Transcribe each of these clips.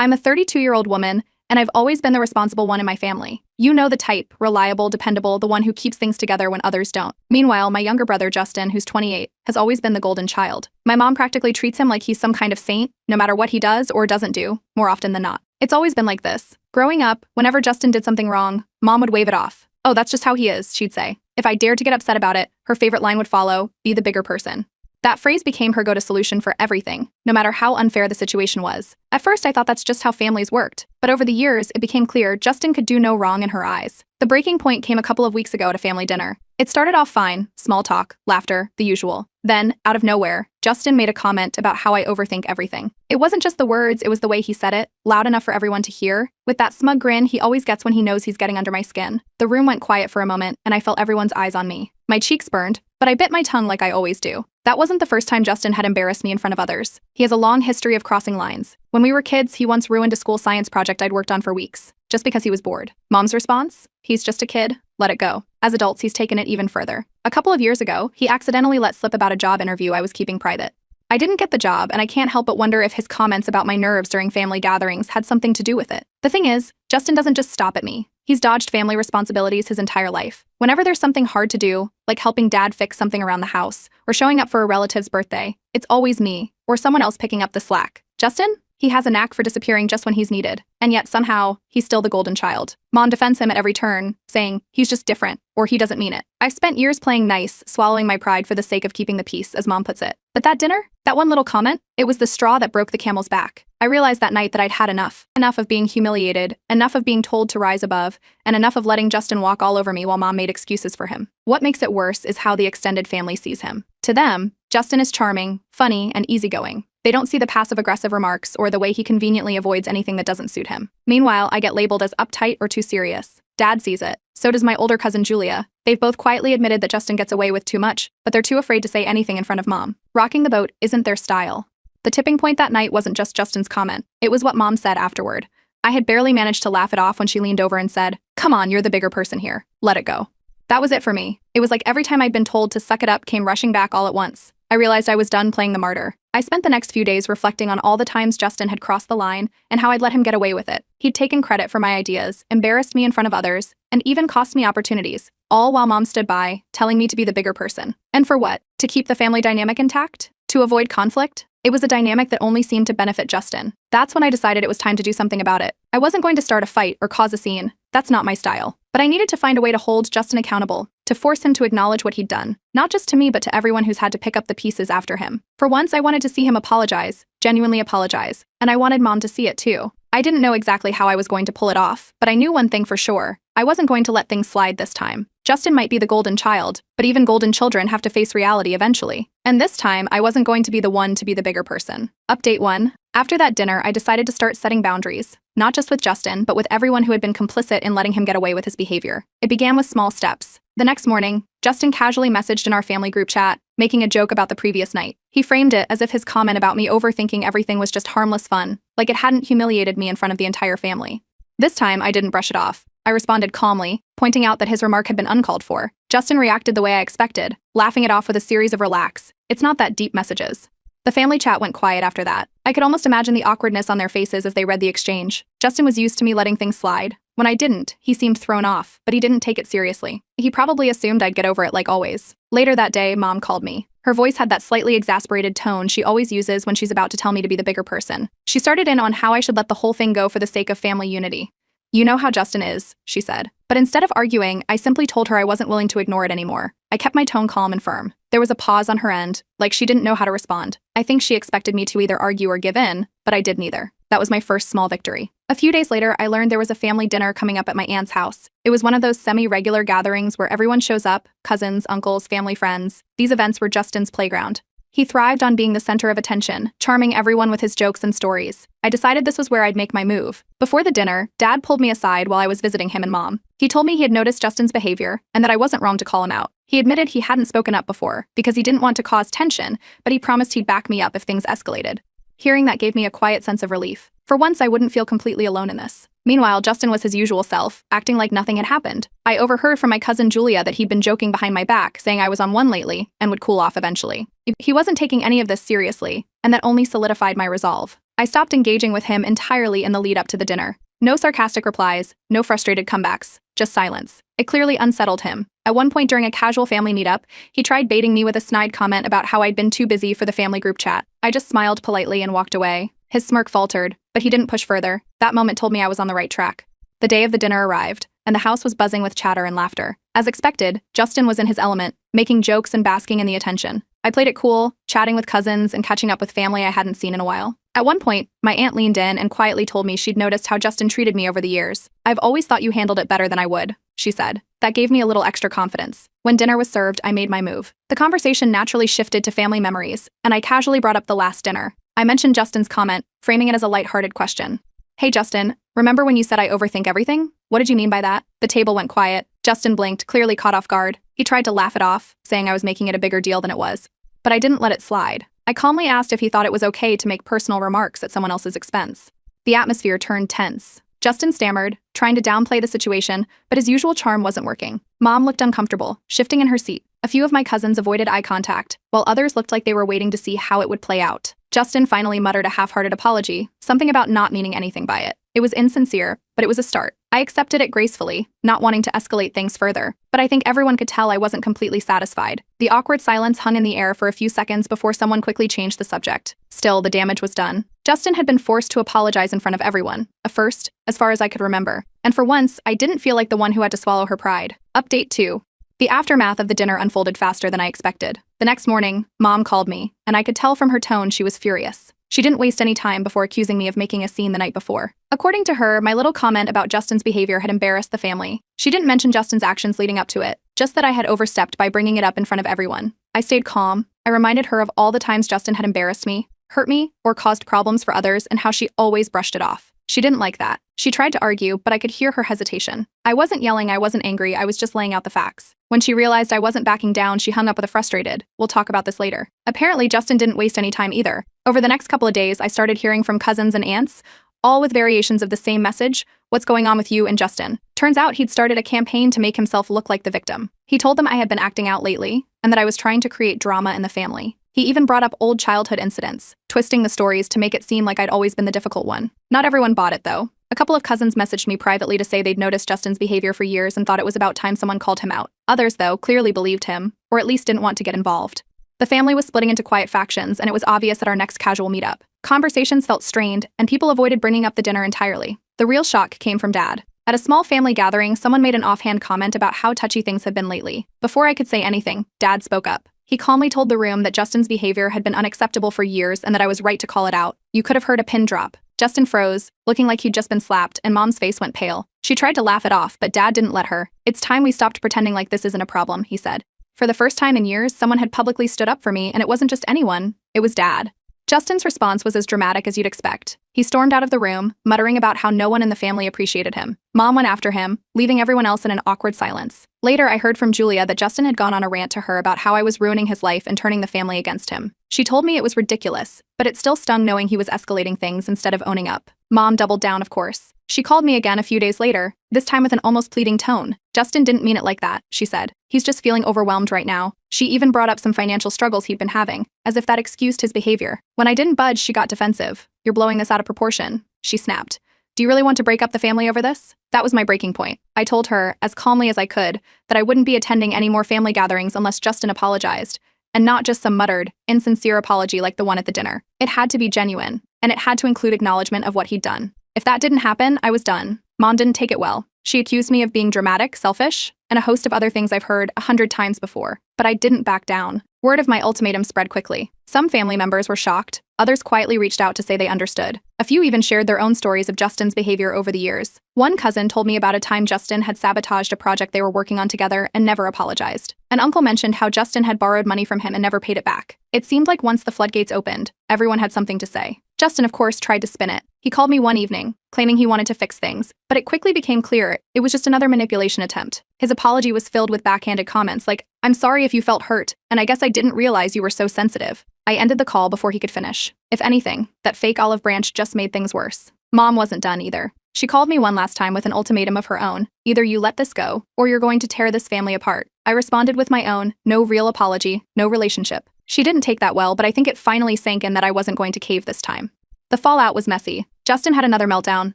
I'm a 32-year-old woman, and I've always been the responsible one in my family. You know the type, reliable, dependable, the one who keeps things together when others don't. Meanwhile, my younger brother, Justin, who's 28, has always been the golden child. My mom practically treats him like he's some kind of saint, no matter what he does or doesn't do, more often than not. It's always been like this. Growing up, whenever Justin did something wrong, Mom would wave it off. "Oh, that's just how he is," she'd say. If I dared to get upset about it, her favorite line would follow, "Be the bigger person." That phrase became her go-to solution for everything, no matter how unfair the situation was. At first, I thought that's just how families worked, but over the years, it became clear Justin could do no wrong in her eyes. The breaking point came a couple of weeks ago at a family dinner. It started off fine, small talk, laughter, the usual. Then, out of nowhere, Justin made a comment about how I overthink everything. It wasn't just the words, it was the way he said it, loud enough for everyone to hear, with that smug grin he always gets when he knows he's getting under my skin. The room went quiet for a moment, and I felt everyone's eyes on me. My cheeks burned, but I bit my tongue like I always do. That wasn't the first time Justin had embarrassed me in front of others. He has a long history of crossing lines. When we were kids, he once ruined a school science project I'd worked on for weeks, just because he was bored. Mom's response? He's just a kid. Let it go. As adults, he's taken it even further. A couple of years ago, he accidentally let slip about a job interview I was keeping private. I didn't get the job, and I can't help but wonder if his comments about my nerves during family gatherings had something to do with it. The thing is, Justin doesn't just stop at me. He's dodged family responsibilities his entire life. Whenever there's something hard to do, like helping Dad fix something around the house, or showing up for a relative's birthday, it's always me, or someone else picking up the slack. Justin? He has a knack for disappearing just when he's needed, and yet somehow, he's still the golden child. Mom defends him at every turn, saying, he's just different, or he doesn't mean it. I've spent years playing nice, swallowing my pride for the sake of keeping the peace, as Mom puts it. But that dinner? That one little comment? It was the straw that broke the camel's back. I realized that night that I'd had enough. Enough of being humiliated, enough of being told to rise above, and enough of letting Justin walk all over me while Mom made excuses for him. What makes it worse is how the extended family sees him. To them, Justin is charming, funny, and easygoing. They don't see the passive-aggressive remarks or the way he conveniently avoids anything that doesn't suit him. Meanwhile, I get labeled as uptight or too serious. Dad sees it. So does my older cousin Julia. They've both quietly admitted that Justin gets away with too much, but they're too afraid to say anything in front of Mom. Rocking the boat isn't their style. The tipping point that night wasn't just Justin's comment. It was what Mom said afterward. I had barely managed to laugh it off when she leaned over and said, "Come on, you're the bigger person here. Let it go." That was it for me. It was like every time I'd been told to suck it up came rushing back all at once. I realized I was done playing the martyr. I spent the next few days reflecting on all the times Justin had crossed the line and how I'd let him get away with it. He'd taken credit for my ideas, embarrassed me in front of others, and even cost me opportunities, all while Mom stood by, telling me to be the bigger person. And for what? To keep the family dynamic intact? To avoid conflict? It was a dynamic that only seemed to benefit Justin. That's when I decided it was time to do something about it. I wasn't going to start a fight or cause a scene. That's not my style. But I needed to find a way to hold Justin accountable, to force him to acknowledge what he'd done, not just to me but to everyone who's had to pick up the pieces after him. For once, I wanted to see him apologize, genuinely apologize, and I wanted Mom to see it too. I didn't know exactly how I was going to pull it off, but I knew one thing for sure. I wasn't going to let things slide this time. Justin might be the golden child, but even golden children have to face reality eventually. And this time, I wasn't going to be the one to be the bigger person. Update 1. After that dinner, I decided to start setting boundaries. Not just with Justin, but with everyone who had been complicit in letting him get away with his behavior. It began with small steps. The next morning, Justin casually messaged in our family group chat, making a joke about the previous night. He framed it as if his comment about me overthinking everything was just harmless fun, like it hadn't humiliated me in front of the entire family. This time, I didn't brush it off. I responded calmly, pointing out that his remark had been uncalled for. Justin reacted the way I expected, laughing it off with a series of relax. It's not that deep messages. The family chat went quiet after that. I could almost imagine the awkwardness on their faces as they read the exchange. Justin was used to me letting things slide. When I didn't, he seemed thrown off, but he didn't take it seriously. He probably assumed I'd get over it like always. Later that day, Mom called me. Her voice had that slightly exasperated tone she always uses when she's about to tell me to be the bigger person. She started in on how I should let the whole thing go for the sake of family unity. "You know how Justin is," she said. But instead of arguing, I simply told her I wasn't willing to ignore it anymore. I kept my tone calm and firm. There was a pause on her end, like she didn't know how to respond. I think she expected me to either argue or give in, but I did neither. That was my first small victory. A few days later, I learned there was a family dinner coming up at my aunt's house. It was one of those semi-regular gatherings where everyone shows up, cousins, uncles, family friends. These events were Justin's playground. He thrived on being the center of attention, charming everyone with his jokes and stories. I decided this was where I'd make my move. Before the dinner, Dad pulled me aside while I was visiting him and Mom. He told me he had noticed Justin's behavior and that I wasn't wrong to call him out. He admitted he hadn't spoken up before because he didn't want to cause tension, but he promised he'd back me up if things escalated. Hearing that gave me a quiet sense of relief. For once, I wouldn't feel completely alone in this. Meanwhile, Justin was his usual self, acting like nothing had happened. I overheard from my cousin Julia that he'd been joking behind my back, saying I was on one lately and would cool off eventually. He wasn't taking any of this seriously, and that only solidified my resolve. I stopped engaging with him entirely in the lead up to the dinner. No sarcastic replies, no frustrated comebacks, just silence. It clearly unsettled him. At one point during a casual family meetup, he tried baiting me with a snide comment about how I'd been too busy for the family group chat. I just smiled politely and walked away. His smirk faltered, but he didn't push further. That moment told me I was on the right track. The day of the dinner arrived, and the house was buzzing with chatter and laughter. As expected, Justin was in his element, making jokes and basking in the attention. I played it cool, chatting with cousins and catching up with family I hadn't seen in a while. At one point, my aunt leaned in and quietly told me she'd noticed how Justin treated me over the years. "I've always thought you handled it better than I would," she said. That gave me a little extra confidence. When dinner was served, I made my move. The conversation naturally shifted to family memories, and I casually brought up the last dinner. I mentioned Justin's comment, framing it as a lighthearted question. "Hey Justin, remember when you said I overthink everything? What did you mean by that?" The table went quiet. Justin blinked, clearly caught off guard. He tried to laugh it off, saying I was making it a bigger deal than it was. But I didn't let it slide. I calmly asked if he thought it was okay to make personal remarks at someone else's expense. The atmosphere turned tense. Justin stammered, trying to downplay the situation, but his usual charm wasn't working. Mom looked uncomfortable, shifting in her seat. A few of my cousins avoided eye contact, while others looked like they were waiting to see how it would play out. Justin finally muttered a half-hearted apology, something about not meaning anything by it. It was insincere, but it was a start. I accepted it gracefully, not wanting to escalate things further, but I think everyone could tell I wasn't completely satisfied. The awkward silence hung in the air for a few seconds before someone quickly changed the subject. Still, the damage was done. Justin had been forced to apologize in front of everyone, a first, as far as I could remember. And for once, I didn't feel like the one who had to swallow her pride. Update 2. The aftermath of the dinner unfolded faster than I expected. The next morning, Mom called me, and I could tell from her tone she was furious. She didn't waste any time before accusing me of making a scene the night before. According to her, my little comment about Justin's behavior had embarrassed the family. She didn't mention Justin's actions leading up to it, just that I had overstepped by bringing it up in front of everyone. I stayed calm. I reminded her of all the times Justin had embarrassed me, hurt me, or caused problems for others, and how she always brushed it off. She didn't like that. She tried to argue, but I could hear her hesitation. I wasn't yelling, I wasn't angry, I was just laying out the facts. When she realized I wasn't backing down, she hung up with a frustrated, "We'll talk about this later." Apparently, Justin didn't waste any time either. Over the next couple of days, I started hearing from cousins and aunts, all with variations of the same message: "What's going on with you and Justin?" Turns out he'd started a campaign to make himself look like the victim. He told them I had been acting out lately, and that I was trying to create drama in the family. He even brought up old childhood incidents, twisting the stories to make it seem like I'd always been the difficult one. Not everyone bought it, though. A couple of cousins messaged me privately to say they'd noticed Justin's behavior for years and thought it was about time someone called him out. Others, though, clearly believed him, or at least didn't want to get involved. The family was splitting into quiet factions, and it was obvious at our next casual meetup. Conversations felt strained, and people avoided bringing up the dinner entirely. The real shock came from Dad. At a small family gathering, someone made an offhand comment about how touchy things had been lately. Before I could say anything, Dad spoke up. He calmly told the room that Justin's behavior had been unacceptable for years and that I was right to call it out. You could have heard a pin drop. Justin froze, looking like he'd just been slapped, and Mom's face went pale. She tried to laugh it off, but Dad didn't let her. "It's time we stopped pretending like this isn't a problem," he said. For the first time in years, someone had publicly stood up for me, and it wasn't just anyone, it was Dad. Justin's response was as dramatic as you'd expect. He stormed out of the room, muttering about how no one in the family appreciated him. Mom went after him, leaving everyone else in an awkward silence. Later, I heard from Julia that Justin had gone on a rant to her about how I was ruining his life and turning the family against him. She told me it was ridiculous, but it still stung knowing he was escalating things instead of owning up. Mom doubled down, of course. She called me again a few days later, this time with an almost pleading tone. "Justin didn't mean it like that," she said. "He's just feeling overwhelmed right now." She even brought up some financial struggles he'd been having, as if that excused his behavior. When I didn't budge, she got defensive. "You're blowing this out of proportion," she snapped. "Do you really want to break up the family over this?" That was my breaking point. I told her, as calmly as I could, that I wouldn't be attending any more family gatherings unless Justin apologized, and not just some muttered, insincere apology like the one at the dinner. It had to be genuine, and it had to include acknowledgement of what he'd done. If that didn't happen, I was done. Mom didn't take it well. She accused me of being dramatic, selfish, and a host of other things I've heard 100 times before. But I didn't back down. Word of my ultimatum spread quickly. Some family members were shocked. Others quietly reached out to say they understood. A few even shared their own stories of Justin's behavior over the years. One cousin told me about a time Justin had sabotaged a project they were working on together and never apologized. An uncle mentioned how Justin had borrowed money from him and never paid it back. It seemed like once the floodgates opened, everyone had something to say. Justin, of course, tried to spin it. He called me one evening, claiming he wanted to fix things, but it quickly became clear it was just another manipulation attempt. His apology was filled with backhanded comments like, "I'm sorry if you felt hurt, and I guess I didn't realize you were so sensitive." I ended the call before he could finish. If anything, that fake olive branch just made things worse. Mom wasn't done either. She called me one last time with an ultimatum of her own. "Either you let this go, or you're going to tear this family apart." I responded with my own, no real apology, no relationship. She didn't take that well, but I think it finally sank in that I wasn't going to cave this time. The fallout was messy. Justin had another meltdown,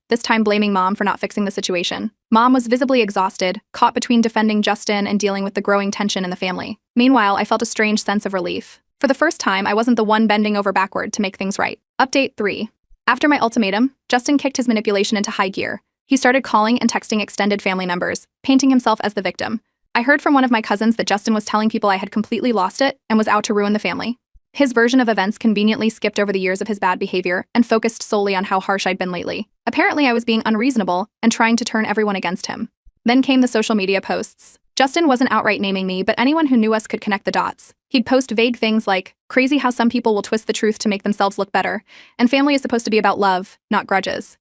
this time blaming Mom for not fixing the situation. Mom was visibly exhausted, caught between defending Justin and dealing with the growing tension in the family. Meanwhile, I felt a strange sense of relief. For the first time, I wasn't the one bending over backward to make things right. Update 3. After my ultimatum, Justin kicked his manipulation into high gear. He started calling and texting extended family members, painting himself as the victim. I heard from one of my cousins that Justin was telling people I had completely lost it and was out to ruin the family. His version of events conveniently skipped over the years of his bad behavior and focused solely on how harsh I'd been lately. Apparently, I was being unreasonable and trying to turn everyone against him. Then came the social media posts. Justin wasn't outright naming me, but anyone who knew us could connect the dots. He'd post vague things like, "Crazy how some people will twist the truth to make themselves look better," and family is supposed to be about love, not grudges.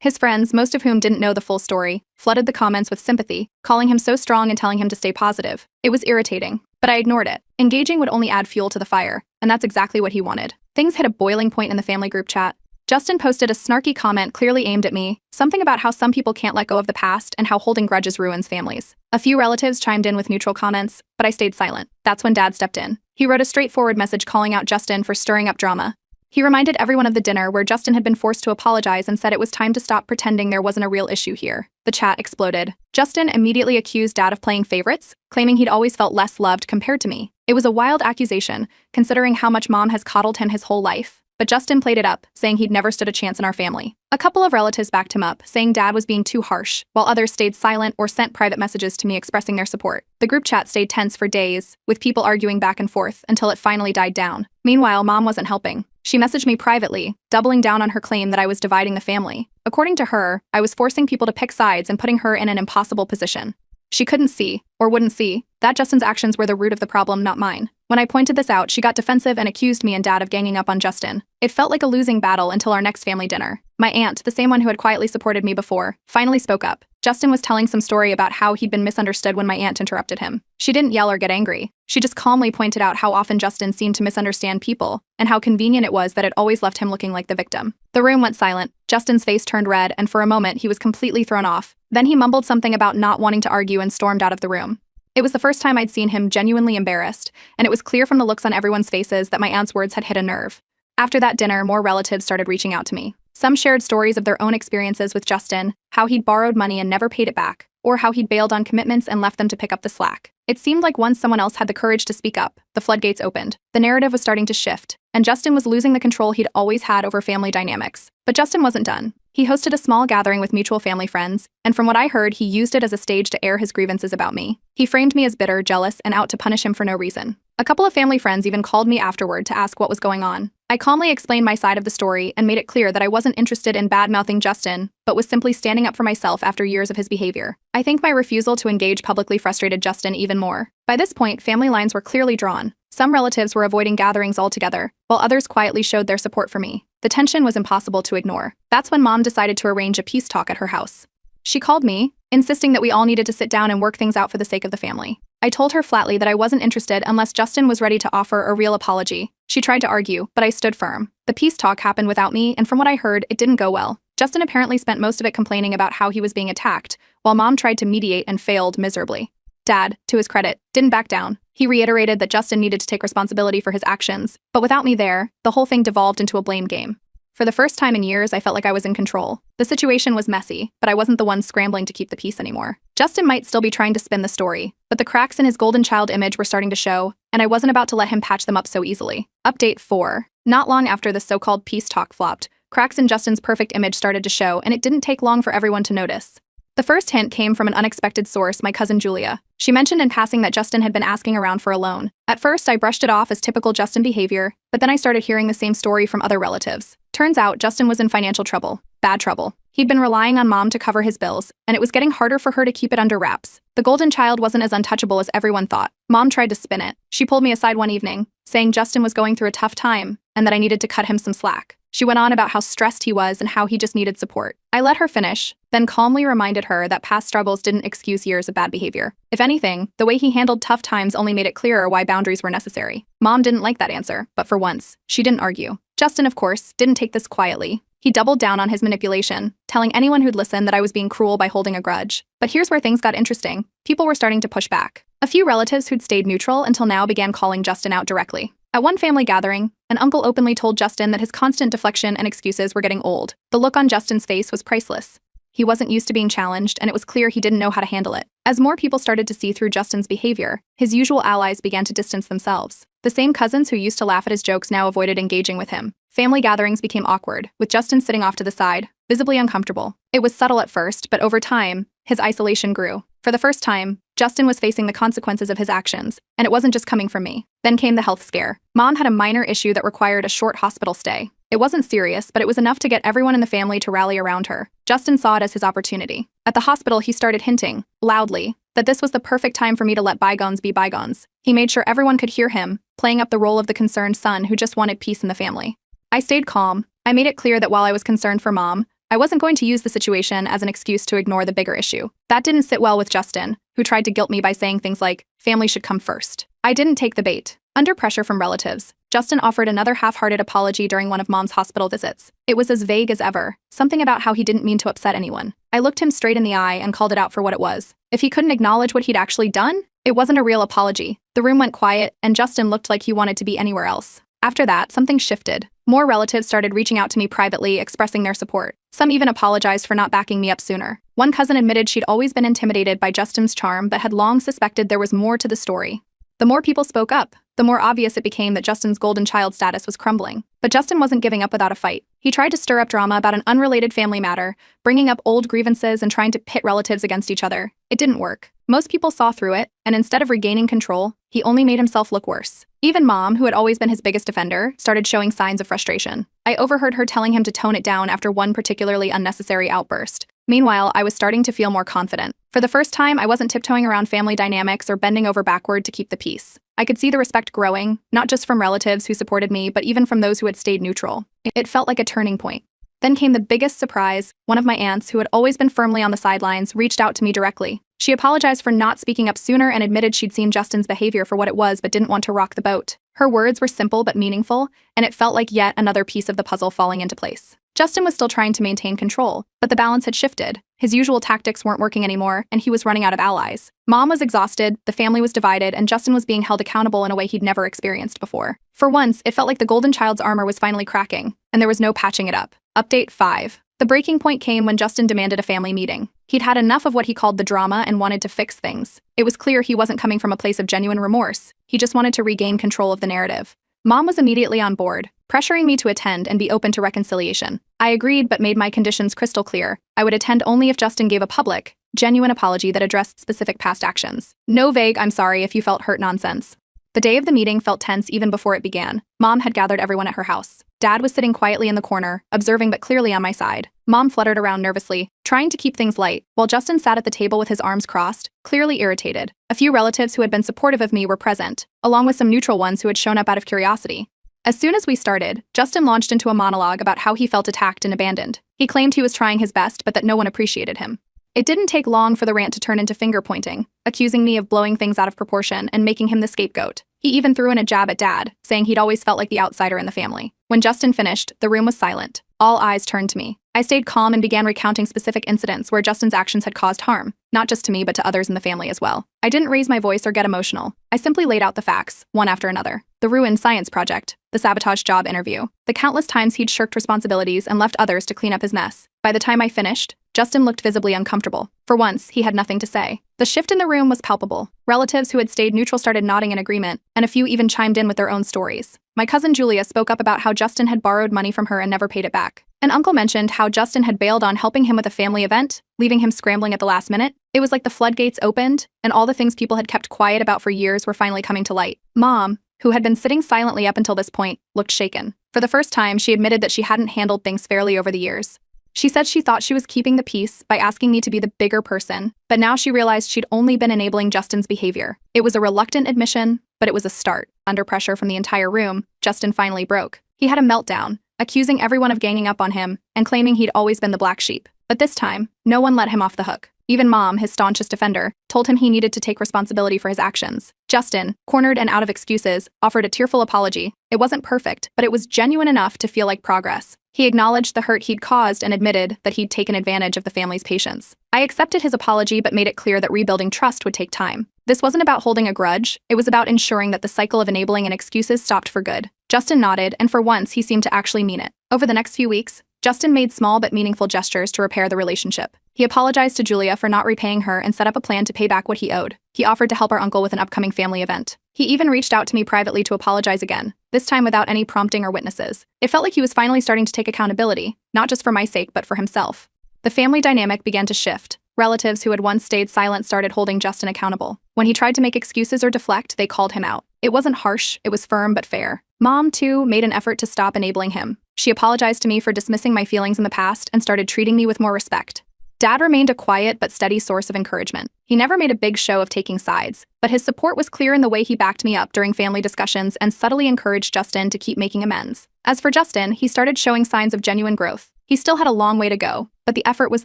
His friends, most of whom didn't know the full story, flooded the comments with sympathy, calling him so strong and telling him to stay positive. It was irritating, but I ignored it. Engaging would only add fuel to the fire, and that's exactly what he wanted. Things hit a boiling point in the family group chat. Justin posted a snarky comment clearly aimed at me, something about how some people can't let go of the past and how holding grudges ruins families. A few relatives chimed in with neutral comments, but I stayed silent. That's when Dad stepped in. He wrote a straightforward message calling out Justin for stirring up drama. He reminded everyone of the dinner where Justin had been forced to apologize and said it was time to stop pretending there wasn't a real issue here. The chat exploded. Justin immediately accused Dad of playing favorites, claiming he'd always felt less loved compared to me. It was a wild accusation, considering how much Mom has coddled him his whole life. But Justin played it up, saying he'd never stood a chance in our family. A couple of relatives backed him up, saying Dad was being too harsh, while others stayed silent or sent private messages to me expressing their support. The group chat stayed tense for days, with people arguing back and forth until it finally died down. Meanwhile, Mom wasn't helping. She messaged me privately, doubling down on her claim that I was dividing the family. According to her, I was forcing people to pick sides and putting her in an impossible position. She couldn't see, or wouldn't see, that Justin's actions were the root of the problem, not mine. When I pointed this out, she got defensive and accused me and Dad of ganging up on Justin. It felt like a losing battle until our next family dinner. My aunt, the same one who had quietly supported me before, finally spoke up. Justin was telling some story about how he'd been misunderstood when my aunt interrupted him. She didn't yell or get angry. She just calmly pointed out how often Justin seemed to misunderstand people, and how convenient it was that it always left him looking like the victim. The room went silent. Justin's face turned red, and for a moment he was completely thrown off. Then he mumbled something about not wanting to argue and stormed out of the room. It was the first time I'd seen him genuinely embarrassed, and it was clear from the looks on everyone's faces that my aunt's words had hit a nerve. After that dinner, more relatives started reaching out to me. Some shared stories of their own experiences with Justin, how he'd borrowed money and never paid it back, or how he'd bailed on commitments and left them to pick up the slack. It seemed like once someone else had the courage to speak up, the floodgates opened. The narrative was starting to shift, and Justin was losing the control he'd always had over family dynamics. But Justin wasn't done. He hosted a small gathering with mutual family friends, and from what I heard, he used it as a stage to air his grievances about me. He framed me as bitter, jealous, and out to punish him for no reason. A couple of family friends even called me afterward to ask what was going on. I calmly explained my side of the story and made it clear that I wasn't interested in bad-mouthing Justin, but was simply standing up for myself after years of his behavior. I think my refusal to engage publicly frustrated Justin even more. By this point, family lines were clearly drawn. Some relatives were avoiding gatherings altogether, while others quietly showed their support for me. The tension was impossible to ignore. That's when Mom decided to arrange a peace talk at her house. She called me, insisting that we all needed to sit down and work things out for the sake of the family. I told her flatly that I wasn't interested unless Justin was ready to offer a real apology. She tried to argue, but I stood firm. The peace talk happened without me, and from what I heard, it didn't go well. Justin apparently spent most of it complaining about how he was being attacked, while Mom tried to mediate and failed miserably. Dad, to his credit, didn't back down. He reiterated that Justin needed to take responsibility for his actions, but without me there, the whole thing devolved into a blame game. For the first time in years, I felt like I was in control. The situation was messy, but I wasn't the one scrambling to keep the peace anymore. Justin might still be trying to spin the story, but the cracks in his golden child image were starting to show, and I wasn't about to let him patch them up so easily. Update 4. Not long after the so-called peace talk flopped, cracks in Justin's perfect image started to show, and it didn't take long for everyone to notice. The first hint came from an unexpected source, my cousin Julia. She mentioned in passing that Justin had been asking around for a loan. At first, I brushed it off as typical Justin behavior, but then I started hearing the same story from other relatives. Turns out, Justin was in financial trouble. Bad trouble. He'd been relying on Mom to cover his bills, and it was getting harder for her to keep it under wraps. The golden child wasn't as untouchable as everyone thought. Mom tried to spin it. She pulled me aside one evening, saying Justin was going through a tough time, and that I needed to cut him some slack. She went on about how stressed he was and how he just needed support. I let her finish, then calmly reminded her that past struggles didn't excuse years of bad behavior. If anything, the way he handled tough times only made it clearer why boundaries were necessary. Mom didn't like that answer, but for once, she didn't argue. Justin, of course, didn't take this quietly. He doubled down on his manipulation, telling anyone who'd listen that I was being cruel by holding a grudge. But here's where things got interesting. People were starting to push back. A few relatives who'd stayed neutral until now began calling Justin out directly. At one family gathering, An uncle openly told Justin that his constant deflection and excuses were getting old. The look on Justin's face was priceless. He wasn't used to being challenged, and it was clear he didn't know how to handle it. As more people started to see through Justin's behavior, his usual allies began to distance themselves. The same cousins who used to laugh at his jokes now avoided engaging with him. Family gatherings became awkward, with Justin sitting off to the side, visibly uncomfortable. It was subtle at first, but over time, his isolation grew. For the first time, Justin was facing the consequences of his actions, and it wasn't just coming from me. Then came the health scare. Mom had a minor issue that required a short hospital stay. It wasn't serious, but it was enough to get everyone in the family to rally around her. Justin saw it as his opportunity. At the hospital, he started hinting, loudly, that this was the perfect time for me to let bygones be bygones. He made sure everyone could hear him, playing up the role of the concerned son who just wanted peace in the family. I stayed calm. I made it clear that while I was concerned for Mom, I wasn't going to use the situation as an excuse to ignore the bigger issue. That didn't sit well with Justin, who tried to guilt me by saying things like, family should come first. I didn't take the bait. Under pressure from relatives, Justin offered another half-hearted apology during one of Mom's hospital visits. It was as vague as ever, something about how he didn't mean to upset anyone. I looked him straight in the eye and called it out for what it was. If he couldn't acknowledge what he'd actually done, it wasn't a real apology. The room went quiet, and Justin looked like he wanted to be anywhere else. After that, something shifted. More relatives started reaching out to me privately, expressing their support. Some even apologized for not backing me up sooner. One cousin admitted she'd always been intimidated by Justin's charm but had long suspected there was more to the story. The more people spoke up, the more obvious it became that Justin's golden child status was crumbling. But Justin wasn't giving up without a fight. He tried to stir up drama about an unrelated family matter, bringing up old grievances and trying to pit relatives against each other. It didn't work. Most people saw through it, and instead of regaining control, he only made himself look worse. Even Mom, who had always been his biggest defender, started showing signs of frustration. I overheard her telling him to tone it down after one particularly unnecessary outburst. Meanwhile, I was starting to feel more confident. For the first time, I wasn't tiptoeing around family dynamics or bending over backward to keep the peace. I could see the respect growing, not just from relatives who supported me, but even from those who had stayed neutral. It felt like a turning point. Then came the biggest surprise. One of my aunts, who had always been firmly on the sidelines, reached out to me directly. She apologized for not speaking up sooner and admitted she'd seen Justin's behavior for what it was but didn't want to rock the boat. Her words were simple but meaningful, and it felt like yet another piece of the puzzle falling into place. Justin was still trying to maintain control, but the balance had shifted. His usual tactics weren't working anymore, and he was running out of allies. Mom was exhausted, the family was divided, and Justin was being held accountable in a way he'd never experienced before. For once, it felt like the golden child's armor was finally cracking, and there was no patching it up. Update 5. The breaking point came when Justin demanded a family meeting. He'd had enough of what he called the drama and wanted to fix things. It was clear he wasn't coming from a place of genuine remorse. He just wanted to regain control of the narrative. Mom was immediately on board, pressuring me to attend and be open to reconciliation. I agreed but made my conditions crystal clear. I would attend only if Justin gave a public, genuine apology that addressed specific past actions. No vague "I'm sorry if you felt hurt" nonsense. The day of the meeting felt tense even before it began. Mom had gathered everyone at her house. Dad was sitting quietly in the corner, observing but clearly on my side. Mom fluttered around nervously, trying to keep things light, while Justin sat at the table with his arms crossed, clearly irritated. A few relatives who had been supportive of me were present, along with some neutral ones who had shown up out of curiosity. As soon as we started, Justin launched into a monologue about how he felt attacked and abandoned. He claimed he was trying his best but that no one appreciated him. It didn't take long for the rant to turn into finger-pointing, accusing me of blowing things out of proportion and making him the scapegoat. He even threw in a jab at Dad, saying he'd always felt like the outsider in the family. When Justin finished, the room was silent. All eyes turned to me. I stayed calm and began recounting specific incidents where Justin's actions had caused harm, not just to me but to others in the family as well. I didn't raise my voice or get emotional. I simply laid out the facts, one after another. The ruined science project, the sabotage job interview, the countless times he'd shirked responsibilities and left others to clean up his mess. By the time I finished, Justin looked visibly uncomfortable. For once, he had nothing to say. The shift in the room was palpable. Relatives who had stayed neutral started nodding in agreement, and a few even chimed in with their own stories. My cousin Julia spoke up about how Justin had borrowed money from her and never paid it back. An uncle mentioned how Justin had bailed on helping him with a family event, leaving him scrambling at the last minute. It was like the floodgates opened, and all the things people had kept quiet about for years were finally coming to light. Mom, who had been sitting silently up until this point, looked shaken. For the first time, she admitted that she hadn't handled things fairly over the years. She said she thought she was keeping the peace by asking me to be the bigger person, but now she realized she'd only been enabling Justin's behavior. It was a reluctant admission, but it was a start. Under pressure from the entire room, Justin finally broke. He had a meltdown, accusing everyone of ganging up on him and claiming he'd always been the black sheep. But this time, no one let him off the hook. Even Mom, his staunchest defender, told him he needed to take responsibility for his actions. Justin, cornered and out of excuses, offered a tearful apology. It wasn't perfect, but it was genuine enough to feel like progress. He acknowledged the hurt he'd caused and admitted that he'd taken advantage of the family's patience. I accepted his apology but made it clear that rebuilding trust would take time. This wasn't about holding a grudge, it was about ensuring that the cycle of enabling and excuses stopped for good. Justin nodded, and for once, he seemed to actually mean it. Over the next few weeks, Justin made small but meaningful gestures to repair the relationship. He apologized to Julia for not repaying her and set up a plan to pay back what he owed. He offered to help our uncle with an upcoming family event. He even reached out to me privately to apologize again, this time without any prompting or witnesses. It felt like he was finally starting to take accountability, not just for my sake but for himself. The family dynamic began to shift. Relatives who had once stayed silent started holding Justin accountable. When he tried to make excuses or deflect, they called him out. It wasn't harsh, it was firm but fair. Mom, too, made an effort to stop enabling him. She apologized to me for dismissing my feelings in the past and started treating me with more respect. Dad remained a quiet but steady source of encouragement. He never made a big show of taking sides, but his support was clear in the way he backed me up during family discussions and subtly encouraged Justin to keep making amends. As for Justin, he started showing signs of genuine growth. He still had a long way to go, but the effort was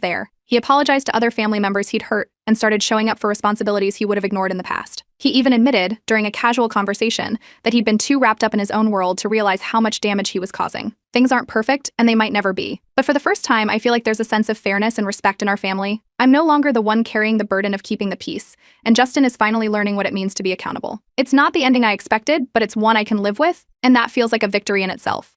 there. He apologized to other family members he'd hurt and started showing up for responsibilities he would have ignored in the past. He even admitted, during a casual conversation, that he'd been too wrapped up in his own world to realize how much damage he was causing. Things aren't perfect, and they might never be. But for the first time, I feel like there's a sense of fairness and respect in our family. I'm no longer the one carrying the burden of keeping the peace, and Justin is finally learning what it means to be accountable. It's not the ending I expected, but it's one I can live with, and that feels like a victory in itself.